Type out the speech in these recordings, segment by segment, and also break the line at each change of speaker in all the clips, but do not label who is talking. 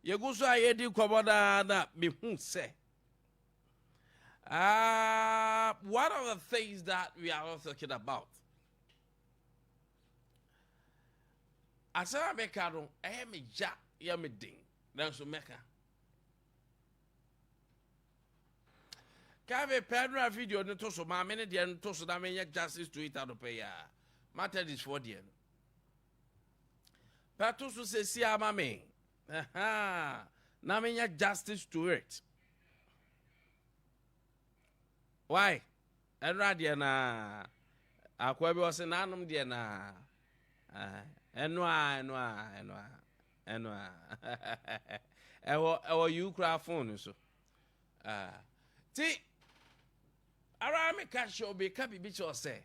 ye go so aye di koboda na me hu say one of the things that we are also talking about asara meka no me ja ya me din na so meka ka ve pedra video no to so ma me ne de no to so na me justice to it ado pay ya matter this for de no pato so se si ama me na me justice to it. Why? Enra de na akwa bi wose nanom de na enwa ewo you cry phone so ti ara me ka show be ka bibi cho say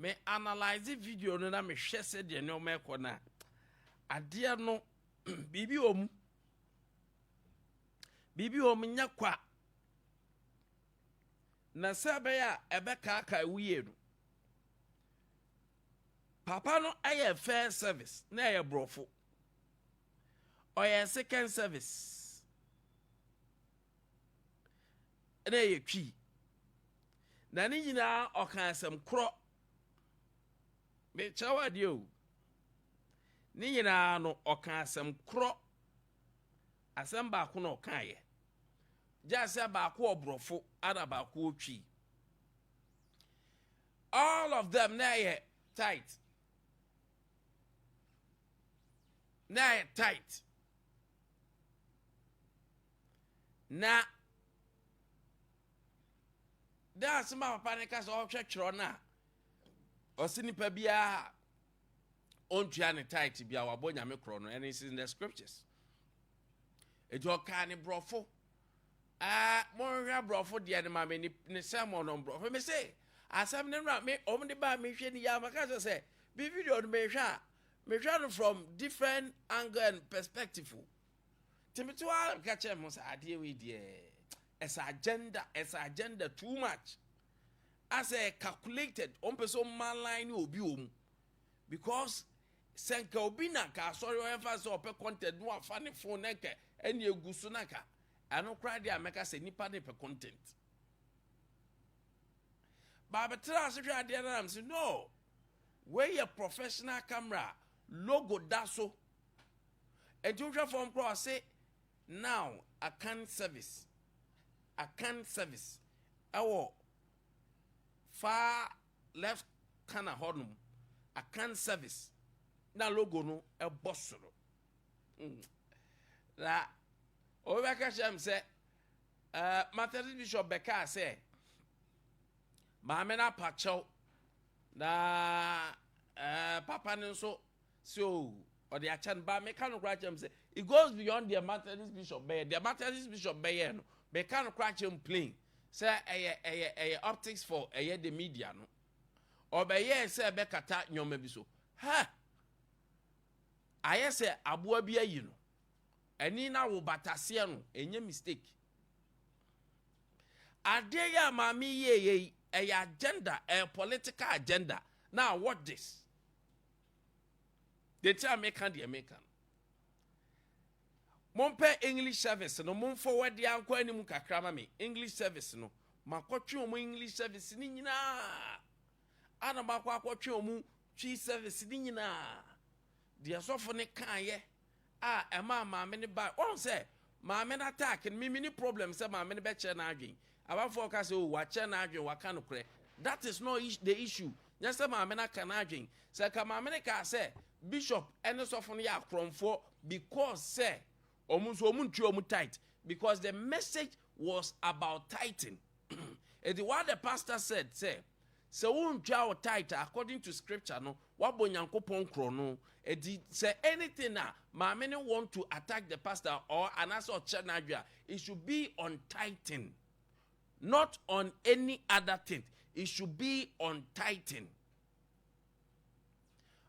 me analyze video no na me hwe se de no me ko na ade no bibi om nya kwa na sebe ya ebe ka wiye no papa no aye first service na aye brofo oye second service na aye twi na ni nyina okan asem kro me chawade o ni nyina no okan asem kro asem ba ko no okan ye jase ba ko obrofo ada ba ko twi all of them na ye tight na that's my papa ka so hwetwero na osinipa bia ontwa ne tight bia wabonya me kro no and it's in the scriptures ejo ka ne brofo mo hwa brofo de ne ma me ne sermon on brofo me say asem ne ra me omde ba me hwe ni ya maka say bi video no me hwa no from different angle and perspective timito al ka che mo say ade we de as agenda too much as a calculated on person man line obi because senka obi na ka sorry o emphasize o pe content no afa ne phone neke eni egusu naka ano kra dia meka say nipa ne pe content baba tra se hwa dia na am say no we a professional camera logo daso and you from cross say now a can service our far left corner honum a can service na logo no e bossoro la o we ka shem say Methodist Bishop Beka say ma me na pacho na papa nso so or the achan ba me can cry him say it goes beyond the Methodist Bishop Bay the Methodist Bishop Bay no be can cry him plain say optics for the media no or be say be kata nyoma bi so ha aye say aboa bi ayi no eni na wo batase no enye mistake ade ya mami ye agenda a political agenda now what this they tell me can the American Mompe English service no mum forward the anko anim kakra me English service no makotwe omu English service ni nyina ana makwa akotwe omu twi service ni nyina dia sofo ne kan ye ema maame ne ba on say maame na attack me mini problem say maame ne be che na adwen aba focus o wa che na adwen wa kan kure that is not the issue just say maame na kan adwen say ka maame ne ka say bishop ene sofo ne ya kromfo because say omu tight because the message was about tithing. And what the pastor said, say won tight according to scripture no what bonyankopon krono e say anything na ma many want to attack the pastor or anasa chenadwa it should be on tithing not on any other thing it should be on tithing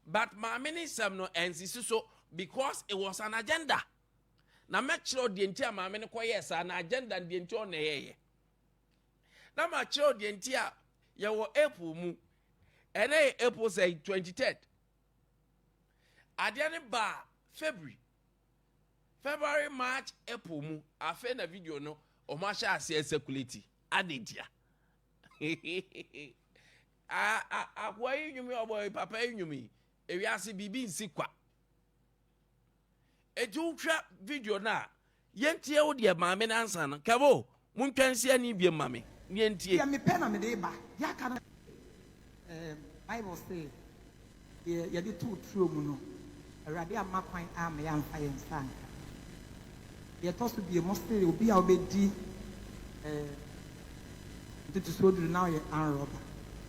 but ma many some no NCC so because it was an agenda. Na make sure the entire maame ne koye sa na agenda the entire na yeye na ma sure the entire ye wo April mu ene April say 23rd ade ne ba February February, March, April mu. Afe na video no. Omasha ase circulate. Adedia. Akwa yumi oboy papa yumi. Ewi ase bibi nsikwa. Eju twa video na. Yentie wo de maame na ansa no. Kabo, muntwansi ani bie maame. Yentie.
Ya me pen na me dey ba. Ya ka Bible say ya di two true mu no. Awurade amakwan am ya mfa ye nsanka. Ye to so bie mo say obi a obedi to so do now ye anroba.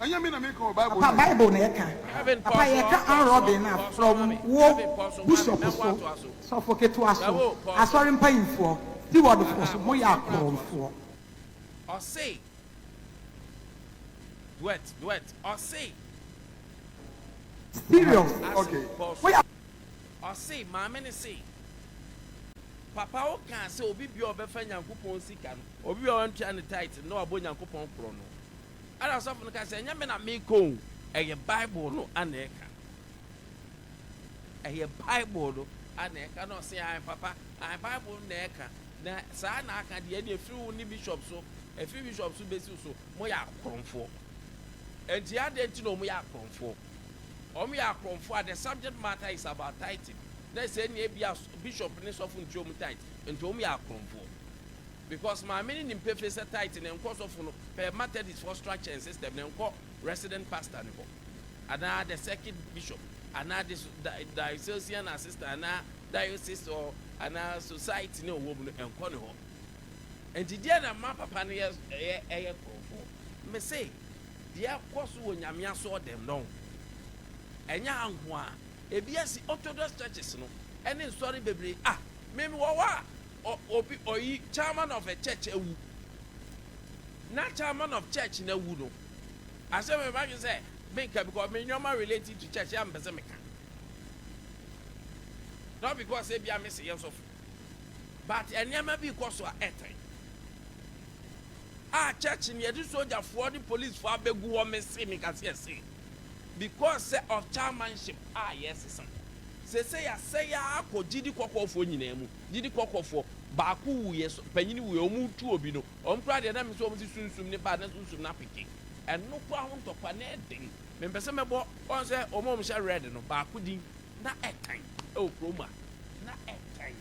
Anya me na me ko Bible.
Papa Bible na ye ka. Papa ye ka anroba na from wo bishop so suffocate to aso. Asori mpayinfo. Ti word for mo ya akromfo.
Or say duet or say
serious.
Okay.
Or say maame ne say papa o kan say obi bi obefa Nyankopon sika no obi bi o ntua ne title no abo Nyankopon kro no ala so fun ka say nya me na me ko eye Bible no aneka eye Bible no aneka no say ai papa ai Bible na eka na sa na aka de e free wo ni bishop so e free bishop so besi so mo ya akromfo enti ade ti no mo ya akromfo o mo ya akromfo the subject matter is about tithing. They say ni bishop ni so fun ti o mu tight enti o mu ya akromfo because my meaning in pay face tight and cause of no per method is for structure and system and call resident pastor ni ko ana the second bishop ana the diocesan assistant ana diocese or ana society ni owo mu enko ni ho enti dia na ma papa ni e kromfo me say dia cause wo nyame aso dem no enya anho a ebiasi Orthodox churches no any story bebre me wa obi oyi chairman of a church ewu na chairman of church na wu no ase me ba say make because me nyoma related to church am pese me ka not because e bia me say yes of but enyama bi because of etin church ni edi soldier for the police for abegu wo me say me ka say because of chairmanship yes say ya akogidi kokofo nyina mu gidi kokofo ba ku wuye panyini wuye omu tu obi no omkra de na me so omu sunsum ne ba na sunsum na peke eno kwa ho ntokwa na eden me pese mebo on say omu sha red no ba ku din na ekan o kroma na ekan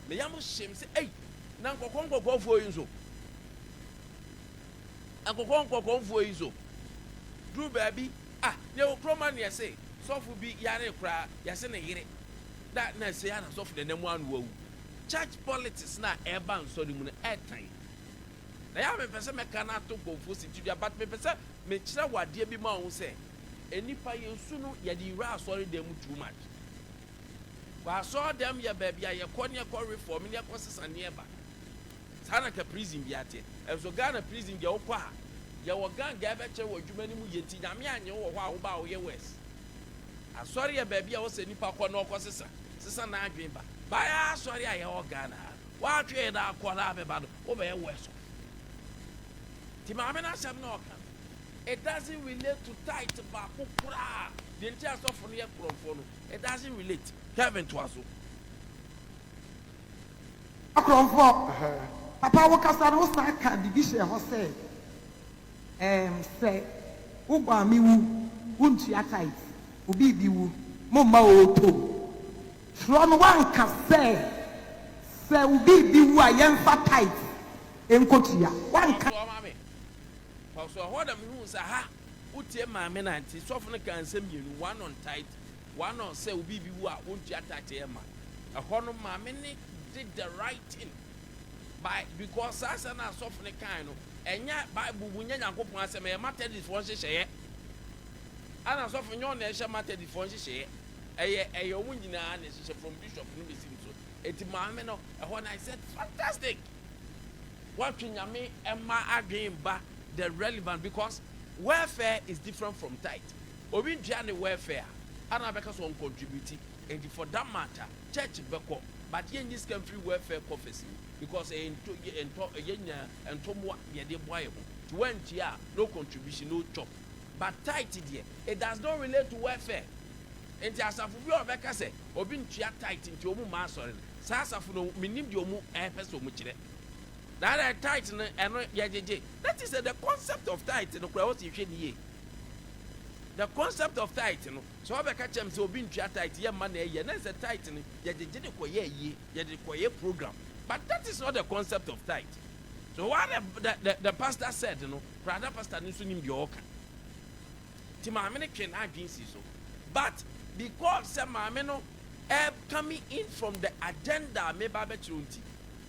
me yam shem say na nkokofo yi so nkokofo yi so do baby ye kroma ne say sofu bi yare kra yase ne yire that na say na sofu de nemu anu wu church politics na eba nsori mu na etan na ya me pese me kana to konfo situdia but me pese me kira wade bi ma ho say enipa yesu no ye di ra asori dem too much wa so dem ye ba bia ye kɔ ne kɔ reform ne kɔ sesa ne eba sana ka prison bi ate so Ghana prison ge okɔ ha ye wo gang ga be che wo dwuma ni mu ye ti nyame anye wo hɔ a wo ba wo ye west asori ya baby a wo se nipa kɔ no kɔ sesa na adwen ba ya asori a ye o Ghana wa atwe da akɔ na abeba do wo be ye west ti ma me na asem na oka it doesn't relate to tight ba kokura the entire stuff for ye kromfo no it doesn't relate Kevin to aso
akromfo papa wo kasa no sa ka division ho say say wo gba mi wu untua tight obi bi wu momma oto from one ka say obi bi wu a yemfa tight enkotua one ka
so what am hu say utie maame na anti sofo no kan sem yenu one on tight one on say obi bi wu a untua tight e ma no maame ne did the right thing by because asa na sofo no kan no enya Bible bu nya Nyankopon asem e matter this for hyehyeye ana sofo nyo na ehye matter this for hyehyeye eye omu nyina na hyehyeye from bishop no be sim so eti maame no na I said fantastic what nyame emma adwen ba the relevant because welfare is different from tithe obi ntua ne welfare ana beka so contribute and for that matter church beko but yen this can free welfare prophecy because ento mo ye de boy to went here no contribution no chop but tithe there it does not relate to welfare enti asafu bi obeka say obi ntua tithe nti omu ma sorry Sasa for no minim di omu person mu kire. That tight no eno yejeje. That is the concept of tight no kura what you hwe ni ye. The concept of tight no so obeka chem say obi ntwa tight ye ma na ye na say tight no yejeje de koye ye ye de koye program. But that is not the concept of tight. So what the pastor said no brother pastor ni so nim di oka. Ti maame ne twen adwen si so. But because say maame no coming in from the agenda me ba be chunti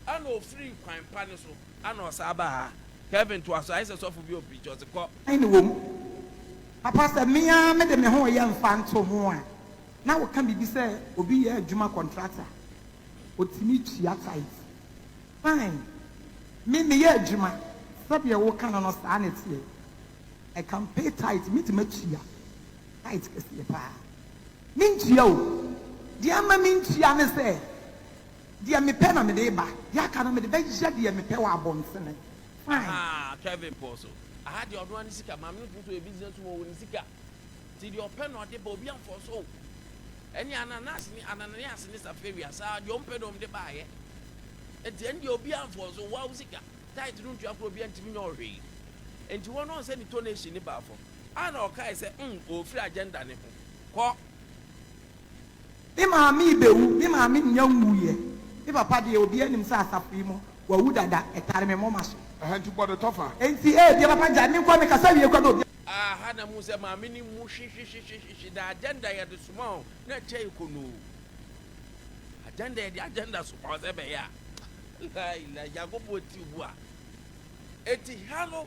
ano free kwan pa ne so ano saba Kevin to aso ise so for bi obi just ko
ani wom papa say me a me de me ho ye mfa nto ho a na wo kan bibi say obi ye adwuma contractor otimi tua tight fine me ye adwuma sabe ye wo kan no sa na tie I can pay tight me to me tua tight kese pa me tua o dia ma me ntua ne se dia me pe na me de ba dia ka na me de ba jia dia me pe wa abonsene fine
Kevin Poso I had the odwan sika ma me no to a business wo ni sika ti di open no de ba obi am for so eni ananas ni safari asa di ompe no de ba ye e di en di obi am for so wa sika tight no ntua pro obi antimi nyo hwe enti won no say ni donation ni ba for ana o kai say o free agenda ne ko
bi maami bewu bi maami nyanwuye bi papa de obi anim sa asafi mo wa wu dada etare me mo maso
Hantu body tougher.
enti bi papa ja ni kwa me kasa wie kwa do
hana mu se maami ni mu shi da agenda ya de suma na che ikono agenda ya de agenda so kwa se be ya la yagobo ti bu a eti halo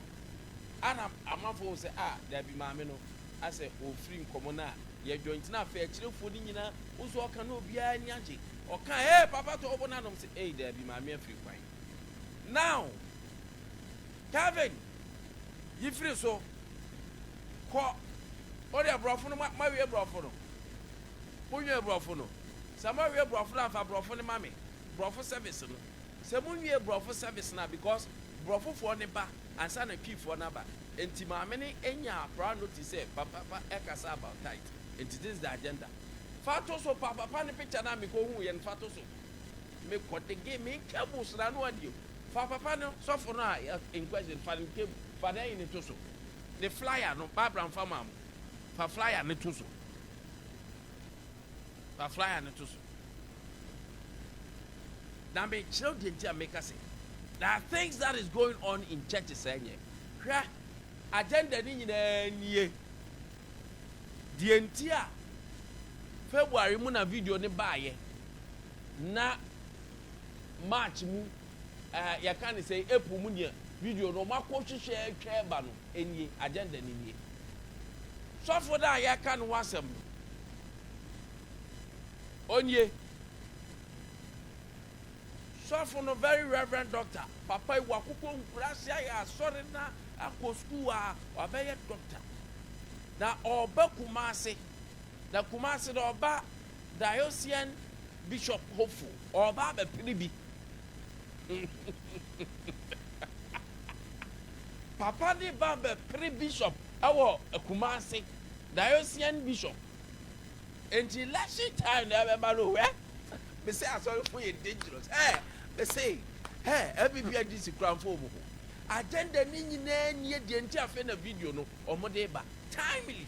ana amafo se da bi maami no ase o free nkomo na ye joint na fa kirefo ni nyina uzo oka na obi ani age oka papa to obo na no say there be ma me free kwan now Kevin you free so ko o de brofo no ma we brofo no mo we brofo no sama we brofo na fa brofo ne ma me brofo service no se mo we brofo service na because brofo fo ne ba ansa na twifo na ba enti ma me ne enya pra notice say papa ekasa about tight. And this is the agenda. Fato so papa ne picture na me ko hu ye fato so. Me ko the game me cables na no adio. Papa no so for na in question fa the cable fa dey in to so. The flyer no Barbara farmer. Fa flyer ne to so. Fa flyer ne to so. Na me children dey make us say. There are things that is going on in churches enye. Agenda ni nyina nie. The entire February mu na video ne baaye na March mu ya kan say April mu ne video no makọ hwehwe twa ba no enie agenda ni nie so for that ya kan wasem onye so for no very reverend doctor papa iwa akụkọ nkurasi ya sorry na akọ school a obeye doctor na oba Kumasi the Kumasi the oba Diocesan Bishop hopeful oba be pribi papa di ba be pre-bishop awo Kumasi Diocesan Bishop and the last time never malo me say sorry for you dangerous me say every be this crown for agenda ni nyina nie de nti afa na video no omode ba timely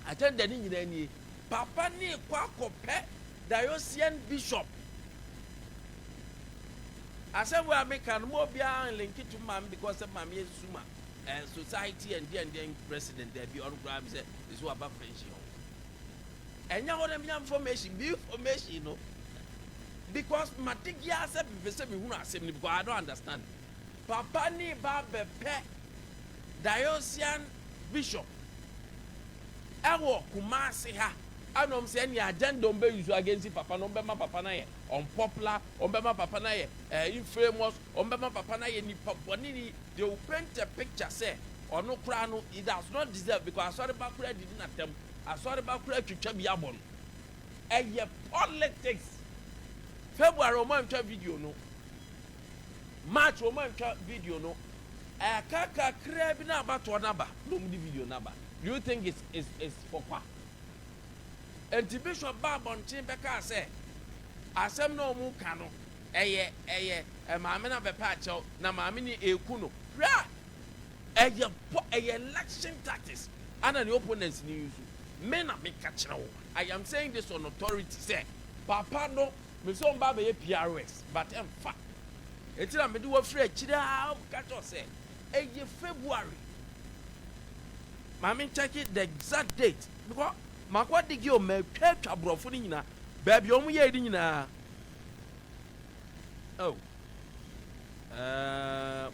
agenda ni nyina nie papa ni kwa kope Diocesan Bishop asa we American mo bia link to mam because mam yes suma society and then president there be on grab say this what about friendship enya ho dem information be information no because matigia say be say me hunu asem because I don't understand papa ni ba be pe Diocesan Bishop ewo Kumasi ha anom say any agenda on be use against papa no be ma papa na ye unpopular on be ma papa na ye infamous on be ma papa na ye ni papa ni they will paint a picture say ono kra no it does not deserve because asori ba kra did na tem asori ba kra twetwa bi abon eye politics February o man twa video no March o man twa video no kaka kra bi na abato na ba no mu di video na ba do you think it's for kwa and the Bishop Babontin Beka say asɛm na ɔmo ka no ɛyɛ maame na bɛpɛ akyɛw na maame ni eku no hwɛ ɛyɛ election tactics ana ne opponents ni use me na me ka kyerɛ wo. I am saying this on authority say papa no me so mba be PRS but emfa etira me de wo frɛ kyira ka to say ɛyɛ February. Maame check it the exact date because makwa digi o me twa brofo ni nyina baabi o mu ye di nyina. Oh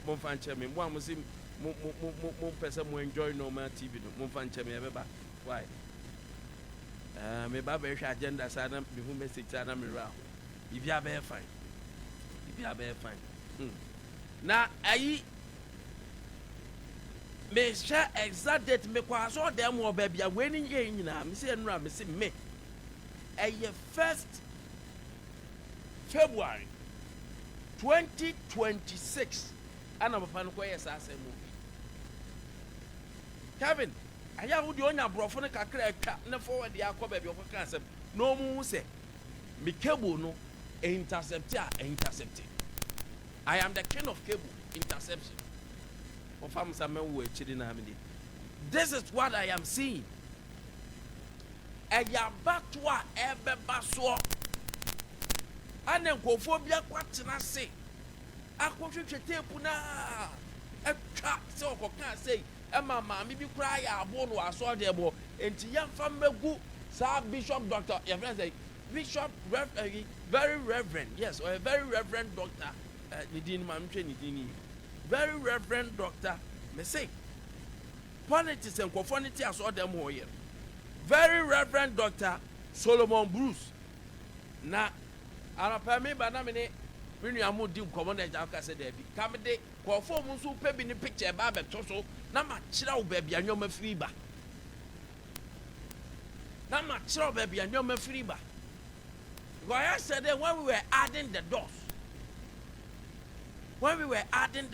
mo fan che me mo amusi mo pese mo enjoy normal TV no mo fan che me ebeba why me ba be hwa agenda sa na me hu message sa na me ra if you are fine na ayi me share exact date me kwa so dem wo ba bia we ni ye nyina me se nura me se me eye 1st February 2026 ana papa no koye sa asem mo Kevin aya wo de onya brofo ne kakra atwa ne forward ya akọ ba bia okaka asem no mu se me cable no intercept. I am the king of cable interception. This is what I am seeing. Eyabatwa ebebaso. Anenkofobia kwatena se. Akwotwetwe tape na. Etwa se okoka sei. Ema maami bi kura ya abo no aso de bo. Enti yamfa megu sa Bishop Doctor. Your friend say Bishop very reverend. Yes, or a very reverend doctor. Very reverend doctor. Me say politics and conformity as all them here. Very reverend Doctor Solomon Bruce. Na anapa me ba na me ne menu amu di commander jaka se dey bi. Kam de konfo mu so pe bi ni picture ba be to so na ma kira wo ba bia nyoma free ba. Na ma kira wo ba bia nyoma free ba. Because yesterday when we were adding the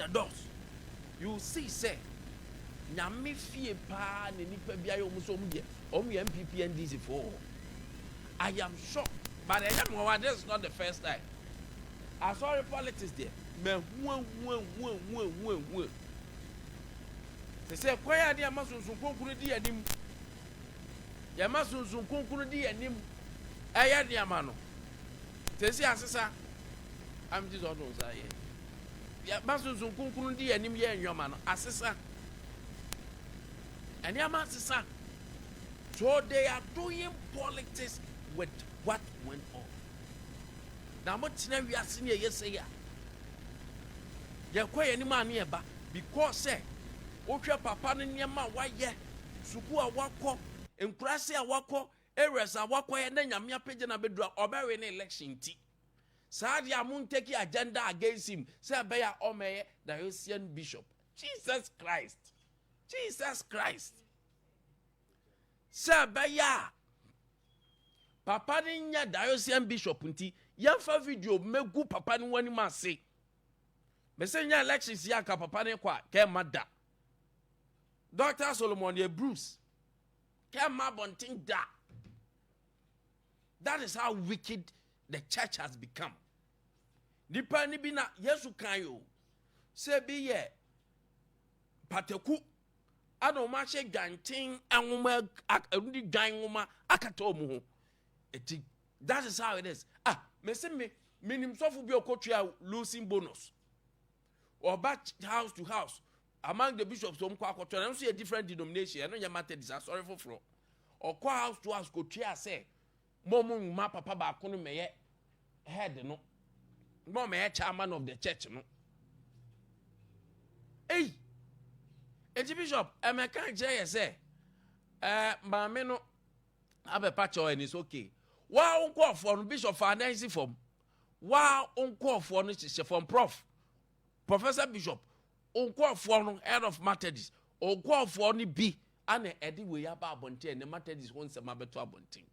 doors, you see say nyame fie pa ne nipa bia yo muso mu ye MPP NDC for. I am shocked, but I am this is not the first time. I saw the politics there. Me They say kwaya dia masunsun konkuru di anim. Ya masunsun konkuru di anim. Aya dia ma no. They say asesa I'm just on those aye. Ya masunsun konkuru di anim ye enwoma no asesa. And asesa. So they are doing politics with what went on. Now what we are seeing here say ya kwaya ni ma ne eba because say otwa papa ne niema waye suku a wakọ enkurase a wakọ areas a wakọ ye na nyame apege na bedura obewe na election ti saadi amun take agenda against him say beya omeye diocesan bishop Jesus Christ say beya papa ne nya diocesan bishop nti yamfa video megu papa ne wani ma say mesenya elections ya ka papa ne kwa ke mada Dr. Solomon ye Bruce ke ma bontin da. That is how wicked the church has become. Nipa ni bi na Yesu kan yo se bi ye pateku ano ma hye gantin anwoma akudi dwan nwoma akata omu ho eti that is how it is. Me se me minim sofu bi okotua losing bonus or back house to house among the bishops some kwa koto na so a different denomination no nya Methodist sorry for or kwa house to house kotua say momu ma papa ba kono meye head no mo meye chairman of the church no eh bishop emeka je say maame no abe pacho and it's okay wa unko for bishop finance form wa unko for no from Professor Bishop unko for no head of Methodist unko for ni bi ana edi we ya ba abonte and the Methodist won se mabeto abonte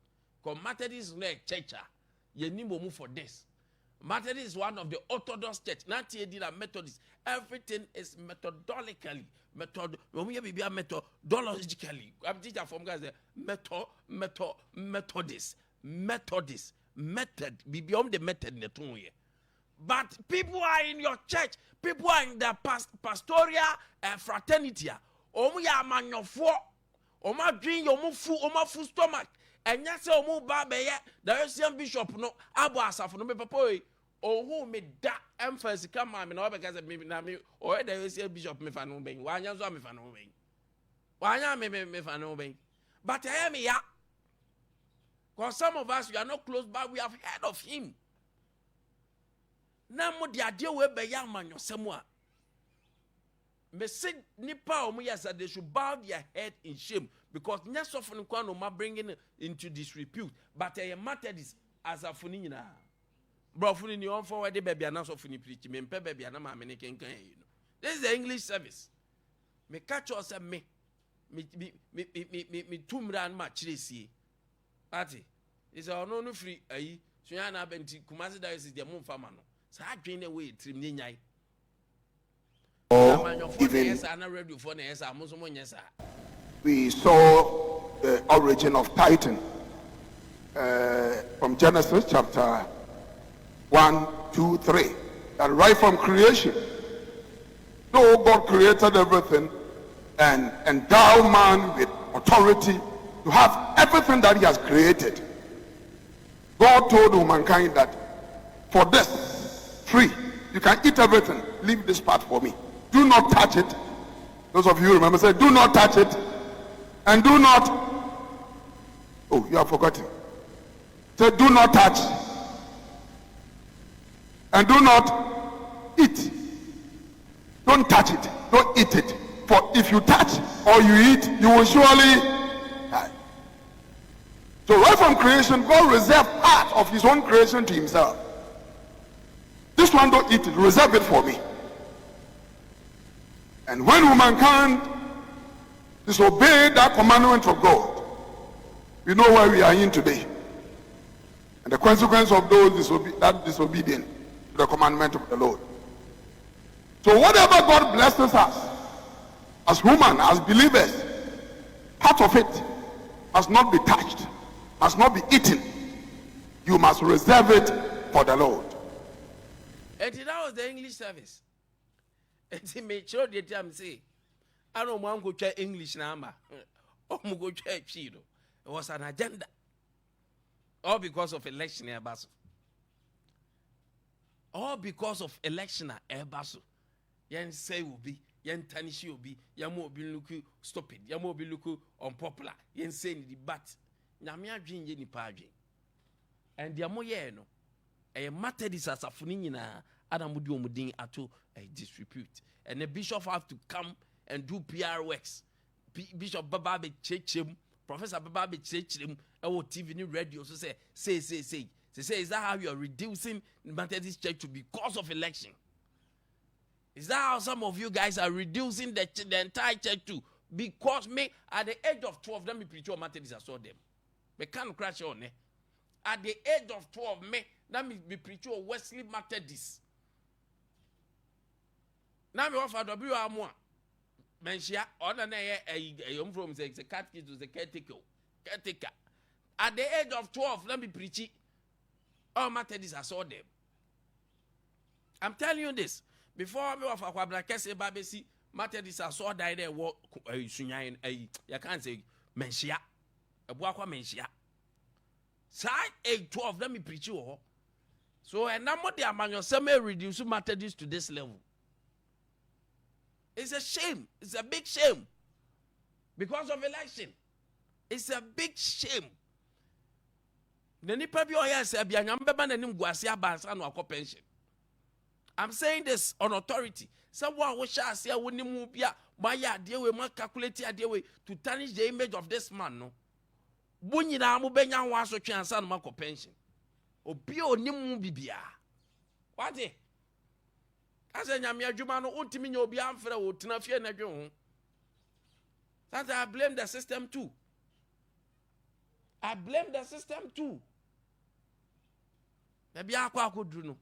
because Methodist no church ye ni mo for this. Methodist is one of the Orthodox church not ye did a Methodist everything is methodologically methodologically I'm teacher from guys Methodist method, beyond the method in the tone here. But people are in your church, people are in the pastoral fraternity. Ya manofo, Oma drink your full stomach. And yes, Omu Babe, the Russian bishop, no, Abu Asaf, no, Papa, or who made that emphasis come on, no, because of me, or the Russian bishop, me fan obeying. Why not me fan obeying? Why not me fan obeying? But I am here. Because some of us, we are not close, but we have heard of him. Now, the idea will be young man, somewhere. Me say nipa omuyasa they should bow their head in shame because nyas of no ma bringing into disrepute but a matter is as a funi nyina bro funi ni on forward baby na so funi preach me mpe baby na ma me ne kenkan you know. This is the English service. Me catch us me tumra ma kiresie ati is no no free ayi so ya na benti kumasi diocese de mo mfa ma no sa adwen we trim nyanyai.
Even we saw the origin of Titan from Genesis chapter 1, 2, 3. That right from creation, though God created everything and endowed man with authority to have everything that he has created, God told humankind that for this tree, you can eat everything, leave this part for me. Do not touch it. Those of you remember, say, do not touch it. And do not, oh, you have forgotten. Say, do not touch. And do not eat. Don't touch it. Don't eat it. For if you touch or you eat, you will surely die. So right from creation, God reserved part of his own creation to himself. This one, don't eat it. Reserve it for me. And when humankind disobeyed that commandment of God, we know where we are in today. And the consequence of those disobedience to the commandment of the Lord. So whatever God blesses us, as human, as believers, part of it must not be touched, must not be eaten. You must reserve it for the Lord.
And that was the English service. And make sure the time say, I don't want to try English number. Oh, go try Chido. It was an agenda. All because of election in Basso. All because of election at Basso. Yen say will be, yen tanishi will be, yen will be looking stupid, yen will be looking unpopular, yen say in the bat. Namia dream yeni padre. And the amoye no. A matter this as a funina. Adamudi omudin ato disrepute, and the bishop have to come and do PR works. Bishop Baba be chechem, Professor Baba be chechem. Our TV new radio so say. Is that how you are reducing the Methodist Church to because of election? Is that how some of you guys are reducing the entire church to because me at the age of 12 let me preach on Methodist I saw them. We can't crash on at the age of 12 me let me be preach on Wesley Methodist. Now me offer W amwa. Menshia on a from the catechist to the caretaker. At the age of 12, let me preach it. All Methodists I saw them. I'm telling you this. Before me offer Kwabrakese Babesi, Methodists I saw die there walk sunyain you can't say menshia. A boakwa menshia. Side age 12, let me preach you. So and now what the among yourself may reduce Methodists to this level. It's a shame. It's a big shame. Because of election. It's a big shame. I'm saying this on authority. Someone who shall say when you move my idea we must calculate idea to tarnish the image of this man. No. Bunyina mu benya wa so twansa no mako pension. Obi onimu bibia. What it? As a nyame adwuma no ontimi nya obi amfra wo tena fie na dwe ho. That I blame the system too. I blame the system too. Maybe akwa akoduru no.